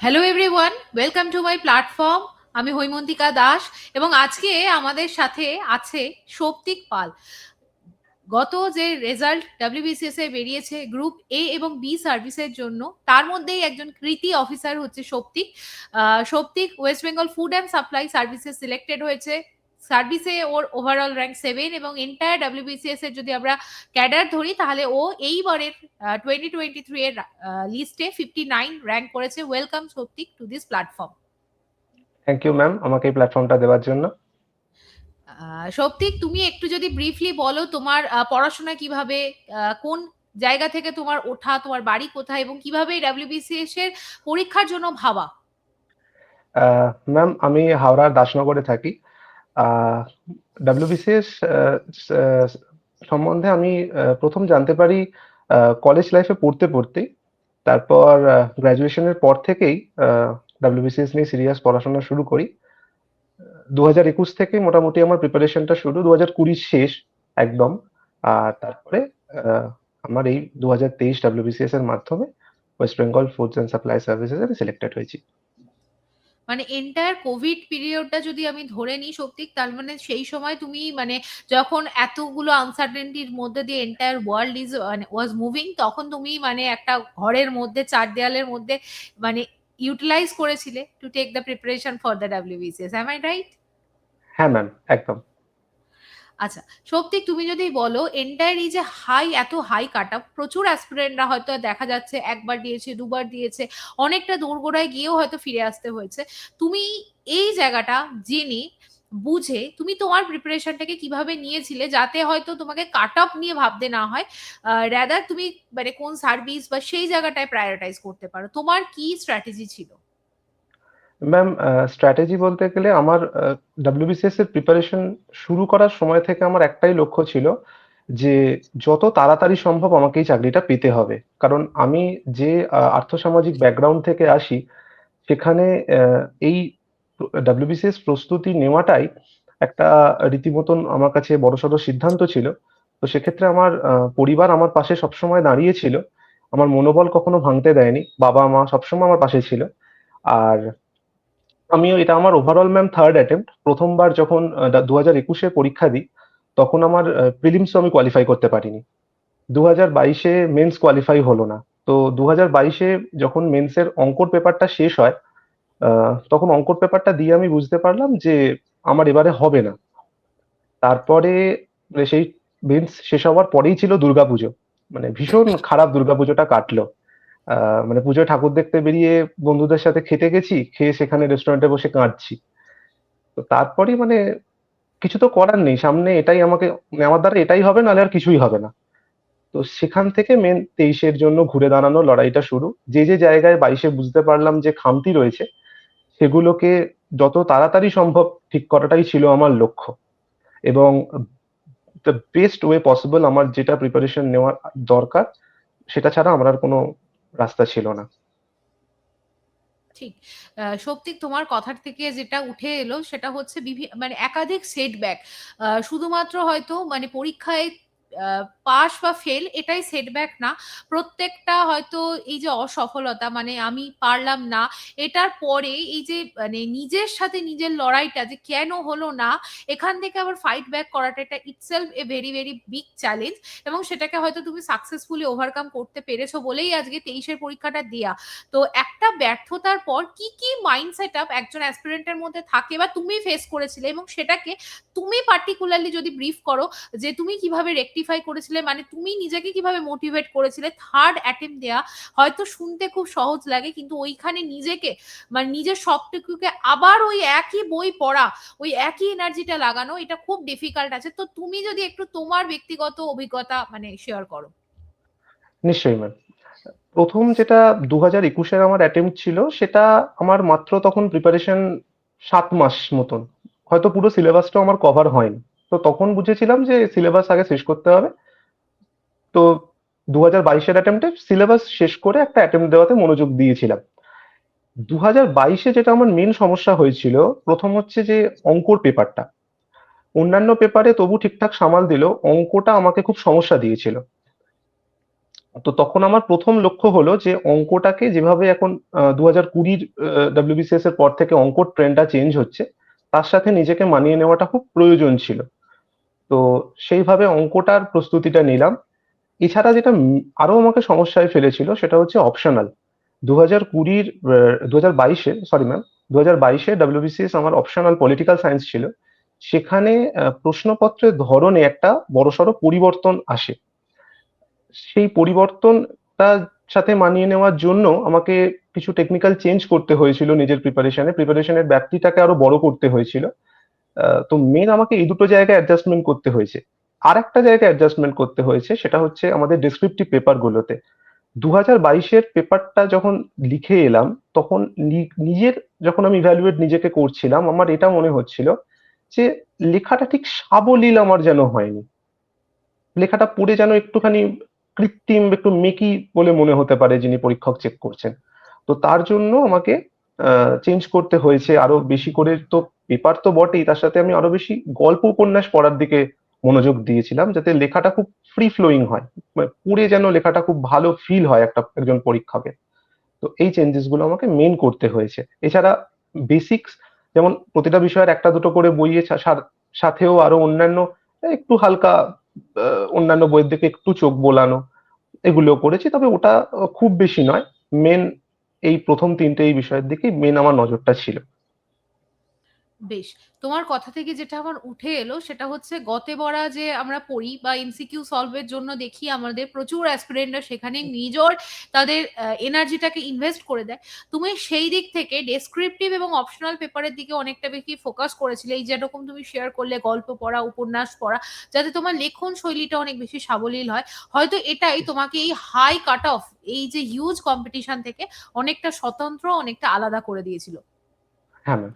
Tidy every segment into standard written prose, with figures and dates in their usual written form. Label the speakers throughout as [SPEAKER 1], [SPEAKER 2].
[SPEAKER 1] Hello everyone, welcome to my platform. আমি হৈমন্তিকা দাস এবং আজকে আমাদের সাথে আছে সৌপ্তিক পাল। গত যে রেজাল্ট ডাব্লিউবিসিএস এ বেরিয়েছে গ্রুপ এ এবং বি সার্ভিসের জন্য, তার মধ্যেই একজন কৃতি অফিসার হচ্ছে Souptik. Souptik West Bengal food and supply সার্ভিসে সিলেক্টেড হয়েছে। সার্ভিসে ওর ওভারঅল র্যাঙ্ক 7 এবং এন্টায়ার ডাব্লিউবিসিএস এর যদি আমরা ক্যাডার ধরি তাহলে ও এইবারের 2023 এর লিস্টে 59 র্যাঙ্ক করেছে। Welcome Souptik to this platform.
[SPEAKER 2] Thank you ma'am আমাকে এই প্ল্যাটফর্মটা দেওয়ার জন্য।
[SPEAKER 1] সৌপ্তিক, তুমি একটু যদি ব্রিফলি বলো তোমার পড়াশোনা কিভাবে, কোন জায়গা থেকে তোমার ওঠা, তোমার বাড়ি কোথায় এবং কিভাবে ডাব্লিউবিসিএস এর পরীক্ষার জন্য ভাবা।
[SPEAKER 2] ম্যাম আমি হাওড়ার দাসনগরে থাকি। ডাব্লিউবিসিএস সম্বন্ধে আমি প্রথম জানতে পারি কলেজ লাইফে পড়তে পড়তেই। তারপর গ্র্যাজুয়েশনের পর থেকেই ডাব্লিউবিসিএস নিয়ে সিরিয়াস পড়াশোনা শুরু করি। 2021 থেকে মোটামুটি আমার প্রিপারেশনটা শুরু, 2020 শেষ একদম। আর তারপরে আহ, আমার এই 2023 ডাব্লিউবিসিএস এর মাধ্যমে West Bengal foods and supply services A selected হয়েছি।
[SPEAKER 1] মানে এন্টায়ার কোভিড পিরিয়ডটা যদি আমি ধরে নিই সৌপ্তিক, তার মানে সেই সময় তুমি মানে যখন এতগুলো আনসার্টেনটির মধ্যে দিয়ে এন্টায়ার ওয়ার্ল্ড ইজ মানে ওয়াজ মুভিং, তখন তুমি মানে একটা ঘরের মধ্যে চার দেয়ালের মধ্যে মানে ইউটিলাইজ করেছিলে to take the preparation for the WBCS. Am I right?
[SPEAKER 2] হ্যাঁ ম্যাম, একদম।
[SPEAKER 1] আচ্ছা সৌপ্তিক, তুমি যদি বলো এন্টায়ার এই যে এত হাই কাট আপ, প্রচুর অ্যাসপিরেন্টরা হয়তো দেখা যাচ্ছে একবার দিয়েছে, দুবার দিয়েছে, অনেকটা দোরগোড়ায় গিয়েও হয়তো ফিরে আসতে হয়েছে। তুমি এই জায়গাটা জেনে বুঝে তুমি তোমার প্রিপারেশনটাকে কিভাবে নিয়েছিলে যাতে হয়তো তোমাকে কাট আপ নিয়ে ভাবতে না হয়, রাদার তুমি মানে কোন সার্ভিস বা সেই জায়গাটায় প্রায়োরিটাইজ করতে পারো? তোমার কি স্ট্র্যাটেজি ছিল?
[SPEAKER 2] ম্যাম স্ট্র্যাটেজি বলতে গেলে আমার ডাব্লিউবিসিএস এর প্রিপারেশন শুরু করার সময় থেকে আমার একটাই লক্ষ্য ছিল যে যত তাড়াতাড়ি সম্ভব আমাকে এই চাকরিটা পেতে হবে। কারণ আমি যে আর্থসামাজিক ব্যাকগ্রাউন্ড থেকে আসি, সেখানে এই ডাব্লিউবিসিএস প্রস্তুতি নেওয়াটাই একটা রীতিমতন আমার কাছে বড়সড় সিদ্ধান্ত ছিল। তো সেক্ষেত্রে আমার পরিবার আমার পাশে সবসময় দাঁড়িয়েছিল, আমার মনোবল কখনো ভাঙতে দেয়নি, বাবা মা সবসময় আমার পাশে ছিল। আর আমিও, এটা আমার ওভারঅল ম্যাম থার্ড অ্যাটেম্প্ট। প্রথমবার যখন 2021-এ পরীক্ষা দিই, তখন আমার প্রিলিমসও আমি কোয়ালিফাই করতে পারিনি। 2022-এ মেন্স কোয়ালিফাই হলো না। তো 2022-এ যখন মেন্সের অঙ্কর পেপারটা শেষ হয়, তখন অঙ্কর পেপারটা দিয়ে আমি বুঝতে পারলাম যে আমার এবারে হবে না। তারপরে সেই মেন্স শেষ হওয়ার পরেই ছিল দুর্গাপুজো। মানে ভীষণ খারাপ দুর্গাপুজোটা কাটলো। মানে পুজোয় ঠাকুর দেখতে বেরিয়ে বন্ধুদের সাথে খেতে গেছি, খেয়ে সেখানে রেস্টুরেন্টে বসে কাঁদছি। তো তারপরেই মানে কিছু তো করার নেই, সামনে এটাই আমাকে, মানে আমার দ্বারা এটাই হবে, নাহলে আর কিছুই হবে না। তো সেখান থেকে মেন 23-এর জন্য ঘুরে দাঁড়ানোর লড়াইটা শুরু। যে যে জায়গায় 22-এ বুঝতে পারলাম যে খামতি রয়েছে, সেগুলোকে যত তাড়াতাড়ি সম্ভব ঠিক করাটাই ছিল আমার লক্ষ্য। এবং দ্য বেস্ট ওয়ে পসিবল আমার যেটা প্রিপারেশন নেওয়ার দরকার, সেটা ছাড়া আমার আর কোনো রাস্তা ছিল না।
[SPEAKER 1] ঠিক। সৌপ্তিক, তোমার কথার থেকে যেটা উঠে এলো সেটা হচ্ছে মানে একাধিক সেটব্যাক। শুধুমাত্র হয়তো মানে পরীক্ষায় পাস বা ফেল এটাই সেটব্যাক না। প্রত্যেকটা হয়তো এই যে অসফলতা মানে আমি পারলাম না, এটার পরে এই যে মানে নিজের সাথে নিজের লড়াইটা যে কেন হলো না, এখান থেকে আবার ফাইট ব্যাক করাটা এটা itself a very very big challenge. এবং সেটাকে হয়তো তুমি সাকসেসফুলি ওভারকাম করতে পেরেছো বলেই আজকে 23-এর পরীক্ষাটা দেয়া। তো একটা ব্যর্থতার পর কি কি মাইন্ড সেট আপ একজন অ্যাসপিরেন্টের মধ্যে থাকে বা তুমি ফেস করেছিলে এবং সেটাকে তুমি পার্টিকুলারলি যদি ব্রিফ করো যে তুমি কিভাবে রেকটিফাই করেছিলে, মানে তুমি নিজেকে কিভাবে মোটিভেট করেছিলে থার্ড অ্যাটেম্প দেয়া। হয়তো শুনতে খুব সহজ লাগে কিন্তু ওইখানে নিজেকে মানে নিজের সবটুকুকে আবার ওই একই বই পড়া, ওই একই এনার্জিটা লাগানো, এটা খুব ডিফিকাল্ট আছে। তো তুমি যদি একটু তোমার ব্যক্তিগত অভিজ্ঞতা মানে শেয়ার করো।
[SPEAKER 2] নিশ্চয়ই ম্যাম। প্রথম যেটা 2021-এর আমার অ্যাটেম্প্ট ছিল, সেটা আমার মাত্র তখন প্রিপারেশন 7 মাস মতন, হয়তো পুরো সিলেবাসটাও আমার কভার হয়নি। তো তখন বুঝেছিলাম যে সিলেবাস আগে শেষ করতে হবে। তো 2022-এর অ্যাটেম্পটে সিলেবাস শেষ করে একটা অ্যাটেম্প্ট দেওয়াতে মনোযোগ দিয়েছিলাম। 2022-এ যেটা আমার মেন সমস্যা হয়েছিল, প্রথম হচ্ছে যে অঙ্কর পেপারটা। অন্যান্য পেপারে তবু ঠিকঠাক সামাল দিলেও অঙ্কটা আমাকে খুব সমস্যা দিয়েছিল। তো তখন আমার প্রথম লক্ষ্য হলো যে অঙ্কটাকে যেভাবে এখন 2020 ডব্লিউবিসিএস এর পর থেকে অঙ্ক ট্রেন্ডটা চেঞ্জ হচ্ছে, তার সাথে নিজেকে মানিয়ে নেওয়াটা খুব প্রয়োজন ছিল। তো সেইভাবে অঙ্কটার প্রস্তুতিটা নিলাম। এছাড়া যেটা আরো আমাকে সমস্যায় ফেলেছিল সেটা হচ্ছে অপশনাল। 2020 2022-এ, সরি ম্যাম, 2022-এ ডব্লিউবিসিএস আমার অপশনাল পলিটিক্যাল সায়েন্স ছিল। সেখানে প্রশ্নপত্রের ধরনে একটা বড়সড় পরিবর্তন আসে। সেই পরিবর্তনটার সাথে মানিয়ে নেওয়ার জন্য আমাকে কিছু টেকনিক্যাল চেঞ্জ করতে হয়েছিল নিজের প্রিপারেশনের ব্যাপ্তিটাকে আরো বড় করতে হয়েছিল। তো মেন আমাকে এই দুটো জায়গায় অ্যাডজাস্টমেন্ট করতে হয়েছে। আর একটা জায়গায় অ্যাডজাস্টমেন্ট করতে হয়েছে, সেটা হচ্ছে আমাদের ডেসক্রিপটিভ পেপার গুলোতে। 2022-এর পেপারটা যখন লিখে এলাম, তখন নিজের যখন আমি ইভ্যালুয়েট নিজেকে করছিলাম, আমার এটা মনে হচ্ছিল যে লেখাটা ঠিক সাবলীল আমার যেন হয়নি। লেখাটা পড়ে যেন একটুখানি কৃত্রিম, একটু মেকি বলে মনে হতে পারে যিনি পরীক্ষক চেক করছেন। তো তার জন্য আমাকে চেঞ্জ করতে হয়েছে আরো বেশি করে। তো পেপার তো বটেই, তার সাথে আমি আরো বেশি গল্প উপন্যাস পড়ার দিকে মনোযোগ দিয়েছিলাম, যাতে লেখাটা খুব ফ্রি ফ্লোয়িং হয়, মানে পড়ে যেন লেখাটা খুব ভালো ফিল হয় একজন পরীক্ষকের। তো এই চেঞ্জেস গুলো আমাকে মেন করতে হয়েছে। এছাড়া বেসিক্স, যেমন প্রতিটা বিষয়ের একটা দুটো করে বইয়ের সাথেও আরো অন্যান্য একটু হালকা অন্যান্য বইয়ের দিকে একটু চোখ বোলানো, এগুলো করেছি। তবে ওটা খুব বেশি নয়। মেন এই প্রথম তিনটে এই বিষয়ের দিকেই মেন আমার নজরটা ছিল।
[SPEAKER 1] বেশ, তোমার কথা থেকে যেটা আমার উঠে এলো সেটা হচ্ছে গতে বড়া যে আমরা পড়ি বা এমসিকিউ সলভের জন্য দেখি আমাদের প্রচুর অ্যাসপিরেন্টরা সেখানে নিজের তাদের এনার্জিটাকে ইনভেস্ট করে দেয়। তুমি সেই দিক থেকে ডেসক্রিপটিভ এবং অপশনাল পেপারের দিকে অনেকটা বেশি ফোকাস করেছিলে, এই যেরকম তুমি শেয়ার করলে গল্প পড়া, উপন্যাস পড়া, যাতে তোমার লেখন শৈলীটা অনেক বেশি সাবলীল হয়। হয়তো এটাই তোমাকে এই হাই কাট অফ, এই যে হিউজ কম্পিটিশন থেকে অনেকটা স্বতন্ত্র, অনেকটা আলাদা করে দিয়েছিল।
[SPEAKER 2] হ্যাঁ ম্যাম,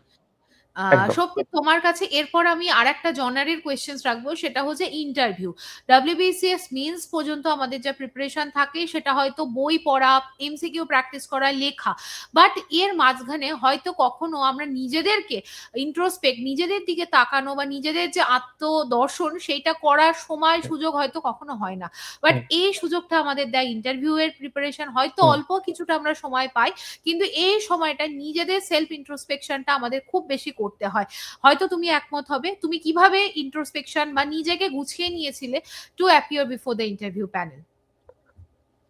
[SPEAKER 2] একদম।
[SPEAKER 1] সত্যি তোমার কাছে এরপর আমি আর একটা জনারের কোয়েশ্চেন্স রাখবো, সেটা হচ্ছে ইন্টারভিউ। ডাব্লিউবিসিএস মেন্স পর্যন্ত আমাদের যা প্রিপারেশন থাকে সেটা হয়তো বই পড়া, এমসিকিউ প্র্যাকটিস করা, লেখা। বাট এর মাঝখানে হয়তো কখনো আমরা নিজেদেরকে ইন্ট্রোস্পেক্ট, নিজেদের দিকে তাকানো বা নিজেদের যে আত্মদর্শন সেইটা করার সময় সুযোগ হয়তো কখনো হয় না। বাট
[SPEAKER 2] হুম,
[SPEAKER 1] এই সুযোগটা আমাদের দেয় ইন্টারভিউ এর প্রিপারেশন, হয়তো
[SPEAKER 2] হুম।
[SPEAKER 1] অল্প কিছুটা আমরা সময় পাই, কিন্তু এই সময়টা নিজেদের সেলফ ইন্ট্রোস্পেকশনটা আমাদের খুব বেশি করতে হয়। হয়তো তুমি একমত হবে। তুমি কিভাবে ইন্ট্রোস্পেকশন বা নিজেকে গুছিয়ে নিয়েছিলে to appear before the interview panel?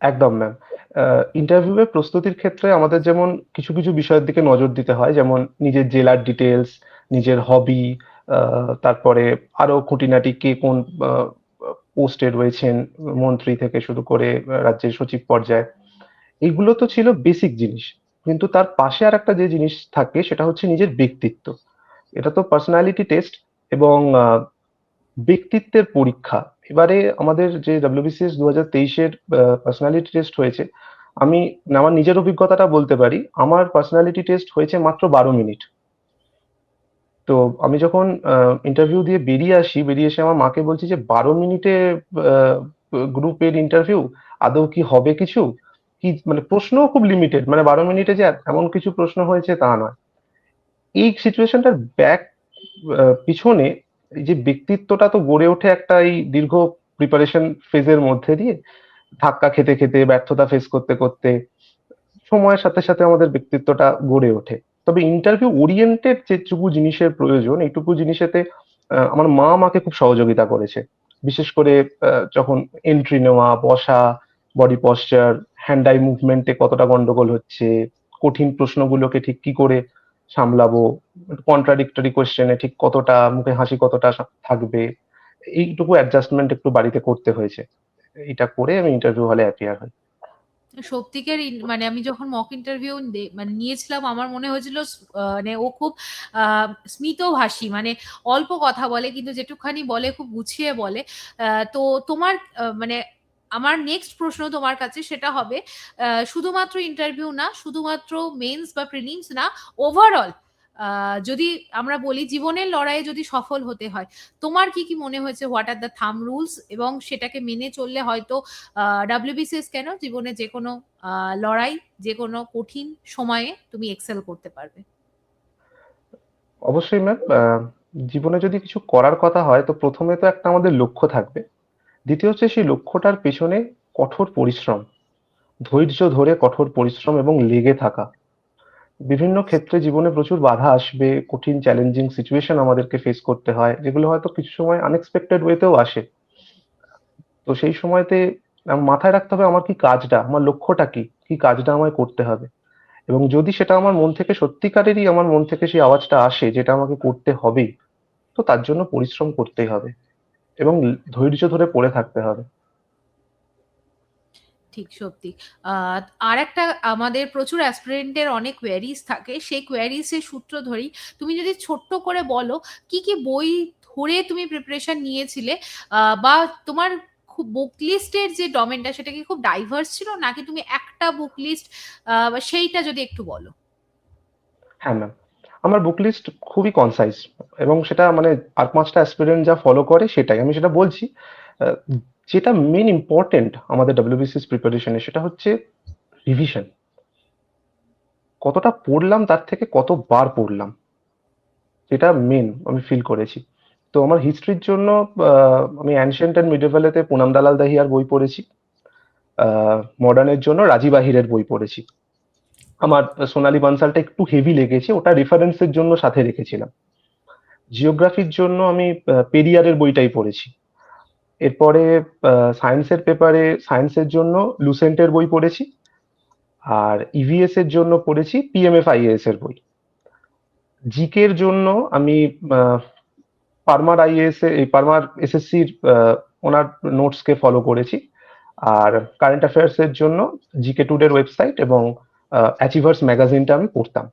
[SPEAKER 2] একদম ম্যাম। ইন্টারভিউ এর প্রস্তুতির ক্ষেত্রে আমাদের যেমন কিছু কিছু বিষয়ের দিকে নজর দিতে হয়, যেমন নিজের জেলার ডিটেলস, নিজের হবি, তারপরে আরো খুঁটিনাটি কে কোন পোস্টে রয়েছেন, মন্ত্রী থেকে শুরু করে রাজ্যের সচিব পর্যায়ে। এইগুলো তো ছিল বেসিক জিনিস। কিন্তু তার পাশে আর একটা যে জিনিস থাকে সেটা হচ্ছে নিজের ব্যক্তিত্ব। এটা তো পার্সোনালিটি টেস্ট এবং ব্যক্তিত্বের পরীক্ষা। এবারে আমাদের যে ডব্লিউবিসিএস 2023-এর পার্সোনালিটি টেস্ট হয়েছে, আমি আমার নিজের অভিজ্ঞতাটা বলতে পারি। আমার পার্সোনালিটি টেস্ট হয়েছে মাত্র 12 মিনিট। তো আমি যখন ইন্টারভিউ দিয়ে বেরিয়ে এসে আমার মাকে বলছি যে 12 মিনিটে গ্রুপের ইন্টারভিউ, আদৌ কি হবে কিছু, কি মানে প্রশ্নও খুব লিমিটেড, মানে 12 মিনিটে যে এমন কিছু প্রশ্ন হয়েছে তা নয়। এই সিচুয়েশনটার পিছনে এই যে ব্যক্তিত্বটা তো গড়ে ওঠে একটা এই দীর্ঘ প্রিপারেশন ফেজের মধ্যে দিয়ে, ধাক্কা খেতে খেতে, ব্যর্থতা ফেস করতে করতে সময়ের সাথে সাথে আমাদের ব্যক্তিত্বটা গড়ে ওঠে। তবে ইন্টারভিউ ওরিয়েন্টেড যেটুকু জিনিসের প্রয়োজন, এইটুকু জিনিসেতে আমার মা আমাকে খুব সহযোগিতা করেছে। বিশেষ করে যখন এন্ট্রি নেওয়া, বসা, বডি পশ্চার, হ্যান্ড আই মুভমেন্টে কতটা গন্ডগোল হচ্ছে, কঠিন প্রশ্নগুলোকে ঠিক কি করে সামলাবো, কন্ট্রাডিক্টরি কোয়েশ্চেনে ঠিক কতটা মুখে হাসি কতটা থাকবে, এইটুকু অ্যাডজাস্টমেন্ট একটু বাড়িতে করতে হয়েছে। এটা করে আমি ইন্টারভিউ হলে অ্যাপিয়ার হই।
[SPEAKER 1] সত্যিকার মানে আমি যখন মক ইন্টারভিউ মানে নিয়েছিলাম, আমার মনে হয়েছিল মানে ও খুব স্মিতভাষী, মানে অল্প কথা বলে কিন্তু যেটুকখানি বলে খুব গুছিয়ে বলে। তো তোমার মানে আমার নেক্সট প্রশ্ন তোমার কাছে সেটা হবে, শুধুমাত্র ইন্টারভিউ না, শুধুমাত্র মেন্স বা প্রিলিমস না, ওভারঅল যদি আমরা বলি জীবনের লড়াইয়ে যদি সফল হতে হয়, তোমার কি কি মনে হয়েছে হোয়াট আর দ্য থাম রুলস, এবং সেটাকে মেনে চললে হয়তো ডাব্লিউবিসিএস কেন, জীবনে যে কোনো লড়াই, যে কোনো কঠিন সময়ে তুমি এক্সেল করতে পারবে?
[SPEAKER 2] অবশ্যই ম্যাম। জীবনে যদি কিছু করার কথা হয়, তো প্রথমে তো একটা আমাদের লক্ষ্য থাকবে। দ্বিতীয় হচ্ছে সেই লক্ষ্যটার পেছনে কঠোর পরিশ্রম, ধৈর্য ধরে কঠোর পরিশ্রম এবং লেগে থাকা। বিভিন্ন ক্ষেত্রে জীবনে প্রচুর বাধা আসবে, কঠিন চ্যালেঞ্জিং সিচুয়েশন আমাদেরকে ফেস করতে হয়, যেগুলো হয়তো কিছু সময় আনএক্সপেক্টেড ওয়েতেও আসে। তো সেই সময়তে মাথায় রাখতে হবে আমার কি কাজটা, আমার লক্ষ্যটা কি, কি কাজটা আমায় করতে হবে। এবং যদি সেটা আমার মন থেকে সত্যিকারেরই আমার মন থেকে সেই আওয়াজটা আসে যেটা আমাকে করতে হবেই, তো তার জন্য পরিশ্রম করতেই হবে এবং ধৈর্য ধরে পড়ে থাকতে হবে।
[SPEAKER 1] ঠিক সত্যি। আহ আর একটা, আমাদের প্রচুর অ্যাসপিরেন্টের অনেক কোয়ারিজ থাকে, সেই কোয়ারিজের সূত্র ধরেই তুমি যদি ছোট্ট করে বলো কি কি বই ধরে তুমি প্রিপারেশন নিয়েছিলে, বা তোমার খুব বুক লিস্টের যে ডমেনটা সেটা কি খুব ডাইভার্স ছিল, নাকি তুমি একটা বুক লিস্ট, সেইটা যদি একটু বলো।
[SPEAKER 2] হ্যাঁ ম্যাম, আমার বুক লিস্ট খুবই কনসাইজ এবং সেটা মানে আর পাঁচটা অ্যাসপিরেন্ট যা ফলো করে সেটাই আমি সেটা বলছি। আহ, যেটা মেন ইম্পর্টেন্ট আমাদের ডব্লিউবিসিএস প্রিপারেশনে সেটা হচ্ছে রিভিশন। কতটা পড়লাম তার থেকে কতবার পড়লাম, যেটা মেন আমি ফিল করেছি। তো আমার হিস্ট্রির জন্য আমি অ্যানশিয়েন্ট অ্যান্ড মিডিভ্যালেতে পুনাম দালাল দাহিয়ার বই পড়েছি। মডার্নের জন্য রাজীব আহিরের বই পড়েছি। আমার সোনালী বানসালটা একটু হেভি লেগেছে, ওটা রেফারেন্সের জন্য সাথে রেখেছিলাম। জিওগ্রাফির জন্য আমি পেরিয়ারের বইটাই পড়েছি। এরপরে সায়েন্সের পেপারে সায়েন্সের জন্য লুসেন্টের বই পড়েছি। আর ইভিএস এর জন্য পড়েছি পিএমএফ আইএএস এর বই। জিকের জন্য আমি পারমার আইএএস এই পারমার এসএসসির ওনার নোটসকে ফলো করেছি। আর কারেন্ট অ্যাফেয়ার্স এর জন্য জিকে টুডের ওয়েবসাইট এবং অ্যাচিভার্স ম্যাগাজিনটা আমি পড়তাম।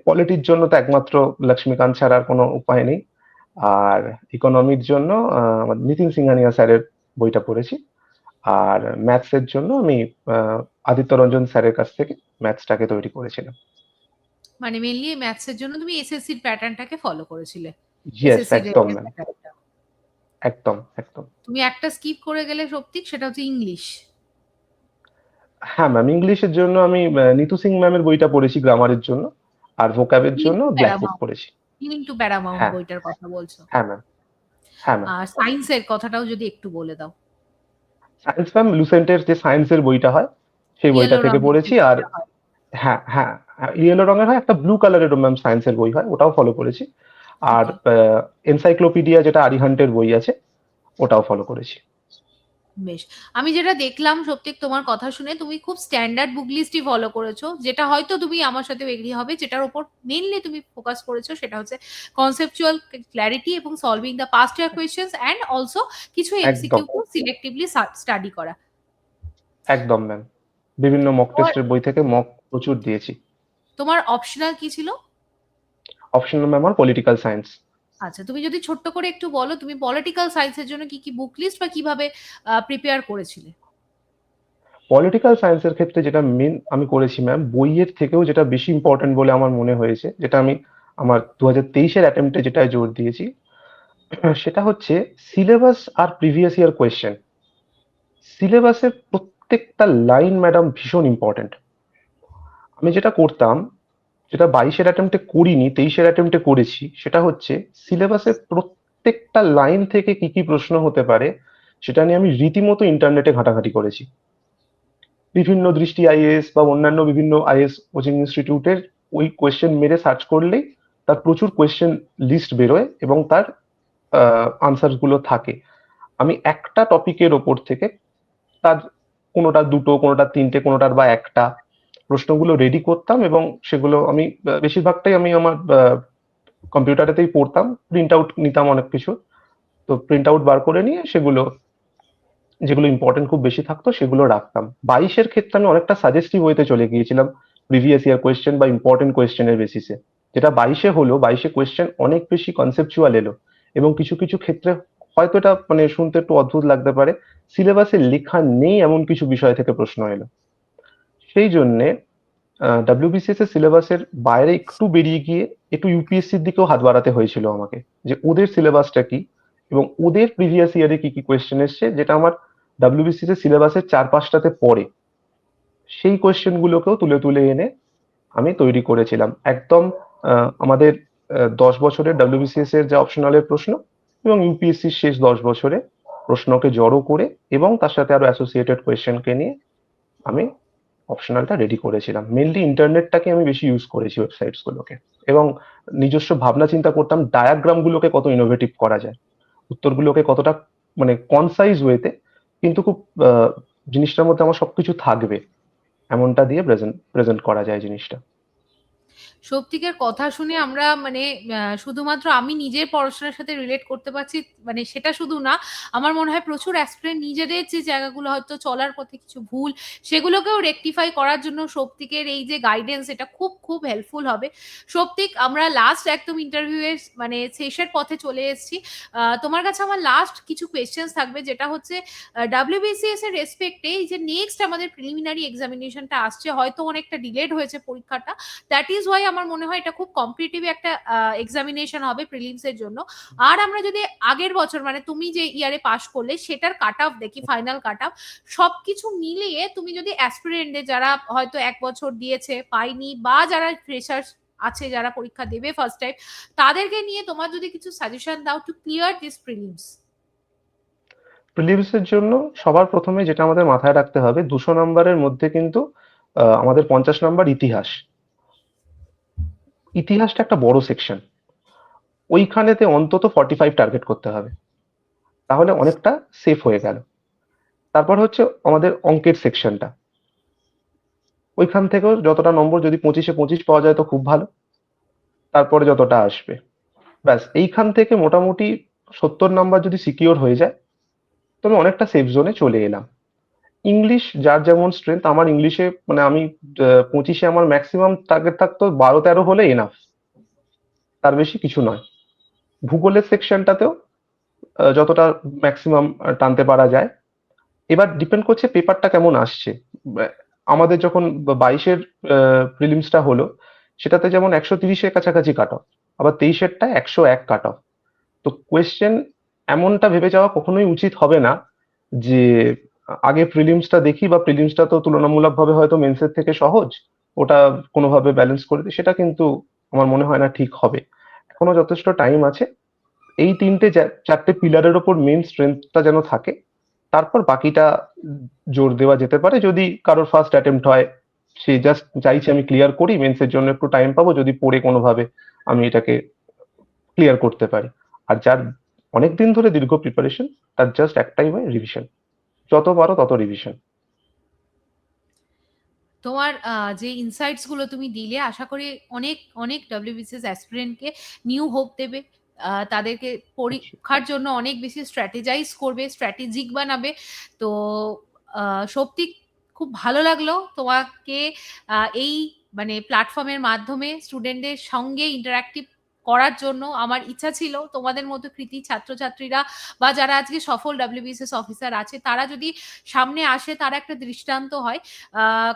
[SPEAKER 2] পলিটির জন্য তো একমাত্র লক্ষ্মীকান্ত ছাড়া আর কোনো উপায় নেই। আর ইকোনমির জন্য নিতিন সিংহানিয়া স্যারের বইটা পড়েছি। আর ম্যাথসের জন্য আমি আদিত্য রঞ্জন স্যারের কাছ থেকে ম্যাথসটাকে তৈরি করেছিলাম।
[SPEAKER 1] মানে মেনলি ম্যাথসের জন্য তুমি এসএসসির প্যাটার্নটাকে ফলো করেছিলে,
[SPEAKER 2] ইয়েস,
[SPEAKER 1] এসএসসি
[SPEAKER 2] একদম
[SPEAKER 1] রেটের
[SPEAKER 2] ম্যাম।
[SPEAKER 1] প্যাটার্নটা।
[SPEAKER 2] একদম একদম।
[SPEAKER 1] তুমি একটা স্কিপ করে গেলে সত্যি, সেটা হচ্ছে ইংলিশ।
[SPEAKER 2] হ্যাঁ ম্যাম, ইংলিশের জন্য আমি নিতু সিং ম্যামের বইটা পড়েছি গ্রামারের জন্য। আর ভোকাবের জন্য
[SPEAKER 1] ইন্টু
[SPEAKER 2] ব্ল্যাক বুক
[SPEAKER 1] প্যারামাউন্ট,
[SPEAKER 2] পড়েছি।
[SPEAKER 1] ইন্টু প্যারামাউন্ট
[SPEAKER 2] হ্যাঁ,
[SPEAKER 1] বইটার কথা বলছো?
[SPEAKER 2] হ্যাঁ ম্যাম, হ্যাঁ ম্যাম।
[SPEAKER 1] আর সায়েন্সের কথাটাও যদি একটু বলে দাও।
[SPEAKER 2] সায়েন্স ম্যাম লুসেন্টের যে সায়েন্সের বইটা হয় সেই বইটা
[SPEAKER 1] ইয়েলো
[SPEAKER 2] থেকে
[SPEAKER 1] রঙের যে
[SPEAKER 2] পড়েছি। আর
[SPEAKER 1] বইটা হয়।
[SPEAKER 2] হ্যাঁ হ্যাঁ, ইয়েলো রঙের হয়, একটা ব্লু কালারেরও ম্যাম সায়েন্সের বই হয়, ওটাও ফলো করেছি। আর
[SPEAKER 1] ওকে,
[SPEAKER 2] এনসাইক্লোপিডিয়া যেটা আরিহান্টের বই আছে ওটাও ফলো করেছি।
[SPEAKER 1] বেশ। আমি যেটা দেখলাম সত্যি তোমার কথা শুনে, তুমি খুব স্ট্যান্ডার্ড বুক লিস্টই ফলো করেছো, যেটা হয়তো তুমি আমার সাথে এগ্রি হবে, যেটার উপর মেইনলি তুমি ফোকাস করেছো সেটা হচ্ছে কনসেপচুয়াল ক্ল্যারিটি এবং solving the past year questions and also কিছু
[SPEAKER 2] একদম,
[SPEAKER 1] এমসিকিউ কে সিলেক্টিভলি স্টাডি করা।
[SPEAKER 2] একদম ম্যাম। বিভিন্ন মক
[SPEAKER 1] তোমার
[SPEAKER 2] টেস্টের বই থেকে মক প্রচুর দিয়েছি।
[SPEAKER 1] তোমার অপশনাল কি ছিল?
[SPEAKER 2] অপশনাল ম্যাম আমার পলিটিক্যাল সায়েন্স।
[SPEAKER 1] আচ্ছা, তুমি যদি ছোট্ট করে একটু বলো তুমি পলিটিক্যাল সায়েন্সের জন্য কি কি বুক লিস্ট বা কিভাবে প্রিপেয়ার করেছিলে।
[SPEAKER 2] পলিটিক্যাল সায়েন্সের ক্ষেত্রে যেটা মেন আমি করেছি ম্যাম, বইয়ের থেকেও যেটা বেশি ইম্পর্টেন্ট বলে আমার মনে হয়েছে, যেটা আমি আমার 2023-এর অ্যাটেম্পটে যেটা জোর দিয়েছি, সেটা হচ্ছে সিলেবাস আর প্রিভিয়াস ইয়ার কোয়েশ্চেন। সিলেবাসের প্রত্যেকটা লাইন ম্যাডাম ভীষণ ইম্পর্টেন্ট। আমি যেটা করতাম, যেটা 22-এর অ্যাটেম্পটে করিনি, 23-এর অ্যাটেম্পটে করেছি, সেটা হচ্ছে সিলেবাসের প্রত্যেকটা লাইন থেকে কি কি প্রশ্ন হতে পারে সেটা নিয়ে আমি রীতিমতো ইন্টারনেটে ঘাটাঘাটি করেছি। বিভিন্ন দৃষ্টি আইএএস বা অন্যান্য বিভিন্ন আইএএস কোচিং ইনস্টিটিউটের ওই কোয়েশ্চেন মেরে সার্চ করলেই তার প্রচুর কোয়েশ্চেন লিস্ট বেরোয় এবং তার আনসার গুলো থাকে। আমি একটা টপিকের ওপর থেকে তার কোনোটা দুটো, কোনোটা তিনটে, কোনোটার বা একটা প্রশ্নগুলো রেডি করতাম এবং সেগুলো আমি বেশিরভাগটাই আমি আমার কম্পিউটারেতেই পড়তাম, প্রিন্ট আউট নিতাম অনেক কিছু। তো প্রিন্ট আউট বার করে নিয়ে সেগুলো, যেগুলো ইম্পর্টেন্ট খুব বেশি থাকতো সেগুলো রাখতাম। 22-এর ক্ষেত্রে আমি অনেকটা সাজেস্টিভ ওয়েতে চলে গিয়েছিলাম প্রিভিয়াস ইয়ার কোয়েশ্চেন বা ইম্পর্টেন্ট কোয়েশ্চেনের বেসিসে। যেটা 22-এ হলো, 22-এ কোয়েশ্চেন অনেক বেশি কনসেপচুয়াল এলো এবং কিছু কিছু ক্ষেত্রে হয়তো এটা মানে শুনতে একটু অদ্ভুত লাগতে পারে, সিলেবাসে লেখা নেই এমন কিছু বিষয় থেকে প্রশ্ন এলো। সেই জন্যে ডাব্লিউবিসিএস এর সিলেবাসের বাইরে একটু বেরিয়ে গিয়ে একটু ইউপিএসসির দিকেও হাত বাড়াতে হয়েছিল আমাকে, যে ওদের সিলেবাসটা কি এবং ওদের প্রিভিয়াস ইয়ারে কি কি কোয়েশ্চেন এসছে যেটা আমার ডাব্লিউবিসিএস এর সিলেবাসের 4-5টাতে পড়ে, সেই কোয়েশ্চেন গুলোকেও তুলে তুলে এনে আমি তৈরি করেছিলাম একদম। আমাদের 10 বছরের ডাব্লিউবিসিএস এর যা অপশনালের প্রশ্ন এবং ইউপিএসসির শেষ 10 বছরে প্রশ্নকে জড়ো করে এবং তার সাথে আরো অ্যাসোসিয়েটেড কোয়েশ্চেনকে নিয়ে আমি অপশনালটা রেডি করেছিলাম। মেনলি ইন্টারনেটটাকে আমি বেশি ইউজ করেছি ওয়েবসাইটস গুলোকে, এবং নিজস্ব ভাবনা চিন্তা করতাম ডায়াগ্রাম গুলোকে কত ইনোভেটিভ করা যায়, উত্তরগুলোকে কতটা মানে কনসাইজ ওয়েতে, কিন্তু খুব জিনিসটার মধ্যে আমার সবকিছু থাকবে এমনটা দিয়ে প্রেজেন্ট করা যায় জিনিসটা।
[SPEAKER 1] সৌপ্তিকের কথা শুনে আমরা মানে শুধুমাত্র আমি নিজের পড়াশোনার সাথে রিলেট করতে পারছি, মানে সেটা শুধু না, আমার মনে হয় প্রচুর অ্যাসপিরেন্ট নিজেদের যে জায়গাগুলো হয়তো চলার পথে কিছু ভুল, সেগুলোকেও রেকটিফাই করার জন্য সৌপ্তিকের এই যে গাইডেন্স, এটা খুব খুব হেল্পফুল হবে। সৌপ্তিক, আমরা লাস্ট একদম ইন্টারভিউ এর মানে শেষের পথে চলে এসেছি। তোমার কাছে আমার লাস্ট কিছু কোয়েশ্চেন্স থাকবে, যেটা হচ্ছে ডাব্লিউবিসিএস এর রেসপেক্টে এই যে নেক্সট আমাদের প্রিলিমিনারি এক্সামিনেশনটা আসছে, হয়তো অনেকটা ডিলেড হয়েছে পরীক্ষাটা, দ্যাট ইজ ওয়াই আমার মনে হয় এটা খুব কম্পিটিটিভ একটা এক্সামিনেশন হবে প্রিলিমস এর জন্য। আর আমরা যদি আগের বছর মানে তুমি যে ইয়ারে পাশ করলে সেটার কাট অফ দেখি, ফাইনাল কাট অফ, সবকিছু মিলিয়ে তুমি যদি অ্যাসপিরেন্টদের যারা হয়তো এক বছর দিয়েছে পাইনি, বা যারা ফ্রেশার্স আছে যারা পরীক্ষা দেবে ফার্স্ট টাইম, তাদেরকে নিয়ে তোমার যদি কিছু সাজেশন দাও to clear this prelims.
[SPEAKER 2] Prelims এর জন্য সবার প্রথমে যেটা আমাদের মাথায় রাখতে হবে, 200 নম্বরের মধ্যে কিন্তু আমাদের 50 নম্বর ইতিহাস। ইতিহাসটা একটা বড় সেকশন, ওইখানেতে অন্তত 45 টার্গেট করতে হবে, তাহলে অনেকটা সেফ হয়ে গেল। তারপর হচ্ছে আমাদের অঙ্কের সেকশনটা, ওইখান থেকেও যতটা নম্বর, যদি 25-এ 25 পাওয়া যায় তো খুব ভালো, তারপরে যতটা আসবে ব্যাস এইখান থেকে মোটামুটি 70 নম্বর যদি সিকিওর হয়ে যায়, তো আমি অনেকটা সেফ জোনে চলে এলাম। ইংলিশ যার যেমন স্ট্রেংথ, আমার ইংলিশে মানে আমি 25-এ আমার ম্যাক্সিমাম টার্গেট থাকতো 12-13 হলে এনাফ, তার বেশি কিছু নয়। ভূগোলের সেকশনটাতেও যতটা ম্যাক্সিমাম টানতে পারা যায়। এবার ডিপেন্ড করছে পেপারটা কেমন আসছে। আমাদের যখন 22-এর প্রিলিমসটা হলো, সেটাতে যেমন 130-এর কাছাকাছি কাট অফ, আবার 23-এরটা 101 কাট অফ। তো কোয়েশ্চেন এমনটা ভেবে যাওয়া কখনোই উচিত হবে না যে আগে প্রিলিমসটা দেখি, বা প্রিলিমসটা তো তুলনামূলকভাবে হয়তো মেন্সের থেকে সহজ, ওটা কোনোভাবে ব্যালেন্স করে দিই, সেটা কিন্তু আমার মনে হয় না ঠিক হবে। এখনো যথেষ্ট টাইম আছে। এই তিনটে চারটে পিলারের ওপর মেন স্ট্রেংথটা যেন থাকে, তারপর বাকিটা জোর দেওয়া যেতে পারে যদি কারোর ফার্স্ট অ্যাটেম্প্ট হয়, সে জাস্ট চাইছে আমি ক্লিয়ার করি, মেন্সের জন্য একটু টাইম পাবো, যদি পড়ে কোনোভাবে আমি এটাকে ক্লিয়ার করতে পারি। আর যার অনেকদিন ধরে দীর্ঘ প্রিপারেশন, তার জাস্ট একটাই হয় রিভিশন, যত পারো তত রিভিশন।
[SPEAKER 1] তোমার যে ইনসাইটস গুলো তুমি দিলে, আশা করি অনেক অনেক ডব্লিউবিসিএস অ্যাসপিরেন্টকে নিউ হোপ দেবে, তাদেরকে পরীক্ষার জন্য অনেক বেশি স্ট্র্যাটেজাইজ করবে, স্ট্র্যাটেজিক বানাবে। তো সত্যি খুব ভালো লাগলো তোমাকে এই মানে প্ল্যাটফর্মের মাধ্যমে স্টুডেন্টদের সঙ্গে ইন্টারাক্টিভ করার জন্য। আমার ইচ্ছা ছিল তোমাদের মতো কৃতি ছাত্রছাত্রীরা বা যারা আজকে সফল ডব্লিউবিসিএস অফিসার আছে, তারা যদি সামনে আসে, তারা একটা দৃষ্টান্ত হয়।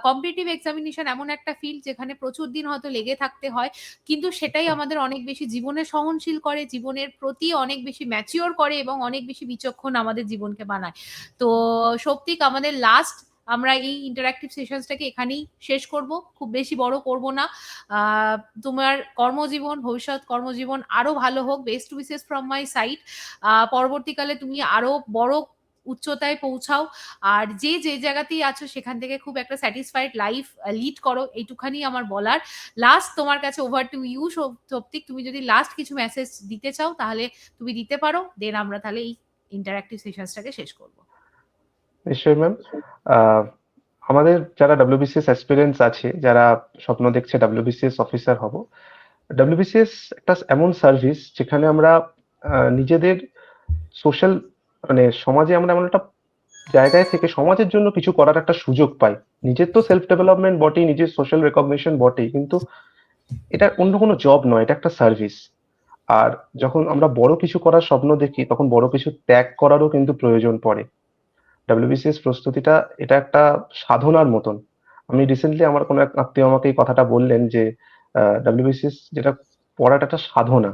[SPEAKER 1] কম্পিটিটিভ এক্সামিনেশন এমন একটা ফিল্ড যেখানে প্রচুর দিন হয়তো লেগে থাকতে হয়, কিন্তু সেটাই আমাদের অনেক বেশি জীবনে সহনশীল করে, জীবনের প্রতি অনেক বেশি ম্যাচিওর করে এবং অনেক বেশি বিচক্ষণ আমাদের জীবনকে বানায়। তো সৌপ্তিক, আমাদের লাস্ট, আমরা এই ইন্টারাক্টিভ সেশনসটাকে এখানেই শেষ করব, খুব বেশি বড় করব না। তোমার কর্মজীবন, ভবিষ্যৎ কর্মজীবন আরো ভালো হোক, best wishes from my side. পরবর্তীকালে তুমি আরো বড় উচ্চতায় পৌঁছাও, আর যে যে জায়গাতেই আছো সেখান থেকে খুব একটা স্যাটিসফাইড লাইফ লিড করো, এইটুখানি আমার বলার। লাস্ট তোমার কাছে ওভার টু ইউ সৌপ্তিক, তুমি যদি লাস্ট কিছু মেসেজ দিতে চাও তাহলে তুমি দিতে পারো, দেন আমরা তাহলে এই ইন্টারাক্টিভ সেশনসটাকে শেষ করবো।
[SPEAKER 2] নিশ্চয়ই ম্যাম। আমাদের যারা ডব্লিউবিসিএস অ্যাসপিরেন্টস আছে, যারা স্বপ্ন দেখছে ডব্লিউবিসিএস অফিসার হব, ডব্লিউবিসিএস একটা এমন সার্ভিস যেখানে আমরা নিজেদের সোশ্যাল মানে সমাজে আমরা এমন একটা জায়গায় থেকে সমাজের জন্য কিছু করার একটা সুযোগ পাই। নিজের তো সেলফ ডেভেলপমেন্ট বটেই, নিজের সোশ্যাল রেকগনিশন বটেই, কিন্তু এটা অন্য কোনো জব নয়, এটা একটা সার্ভিস। আর যখন আমরা বড় কিছু করার স্বপ্ন দেখি, তখন বড় কিছু ত্যাগ করারও কিন্তু প্রয়োজন পড়ে। ডব্লিউবিসিএস প্রস্তুতিটা এটা একটা সাধনার মতন। আমি রিসেন্টলি আমার কোনো এক আত্মীয় আমাকে এই কথাটা বললেন যে ডব্লিউবিসিএস যেটা পড়াটা একটা সাধনা,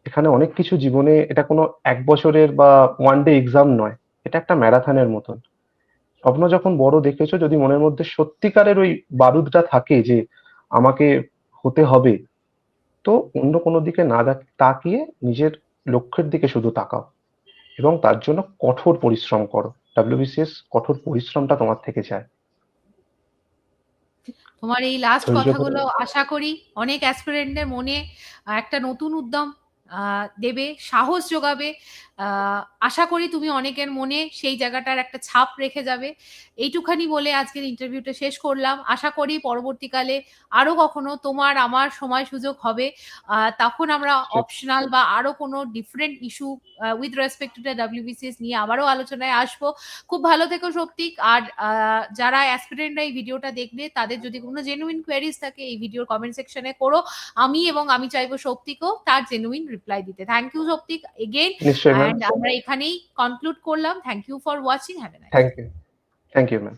[SPEAKER 2] এখানে অনেক কিছু জীবনে, এটা কোনো 1 বছরের বা ওয়ান ডে এক্সাম নয়, এটা একটা ম্যারাথনের মতন। স্বপ্ন যখন বড় দেখেছো, যদি মনের মধ্যে সত্যিকারের ওই বারুদটা থাকে যে আমাকে হতে হবে, তো অন্য কোনো দিকে না তাকিয়ে নিজের লক্ষ্যের দিকে শুধু তাকাও। এবং তার জন্য কঠোর পরিশ্রম করো। WBCS কঠোর পরিশ্রমটা তোমার থেকে চায়।
[SPEAKER 1] তোমার এই লাস্ট
[SPEAKER 2] ধৈর্য ধরে
[SPEAKER 1] কথাগুলো আশা করি অনেক অ্যাসপিরেন্টদের মনে একটা নতুন উদ্যম দেবে, সাহস যোগাবে। আশা করি তুমি অনেকের মনে সেই জায়গাটার একটা ছাপ রেখে যাবে। এইটুখানি বলে আজকের ইন্টারভিউটা শেষ করলাম। আশা করি পরবর্তীকালে আরো কখনো তোমার আমার সময় সুযোগ হবে, তখন আমরা
[SPEAKER 2] নিশ্চয়ই
[SPEAKER 1] অপশনাল বা আরো কোনো different issue with respect to the WBCS নিয়ে আবারও আলোচনায় আসবো। খুব ভালো থেকো সৌপ্তিক। আর যারা অ্যাসপিরেন্টরা এই ভিডিওটা দেখবে তাদের যদি কোনো জেনুইন কোয়েরিজ থাকে এই ভিডিওর কমেন্ট সেকশনে করো। আমি চাইবো সৌপ্তিকও তার জেনুইন রিপ্লাই দিতে। Thank you Souptik again.
[SPEAKER 2] নিশ্চয়ই ম্যাম।
[SPEAKER 1] অ্যান্ড আমরা এখানেই কনক্লুড করলাম। Thank you for watching. Have a nice
[SPEAKER 2] thank you. Thank you ma'am.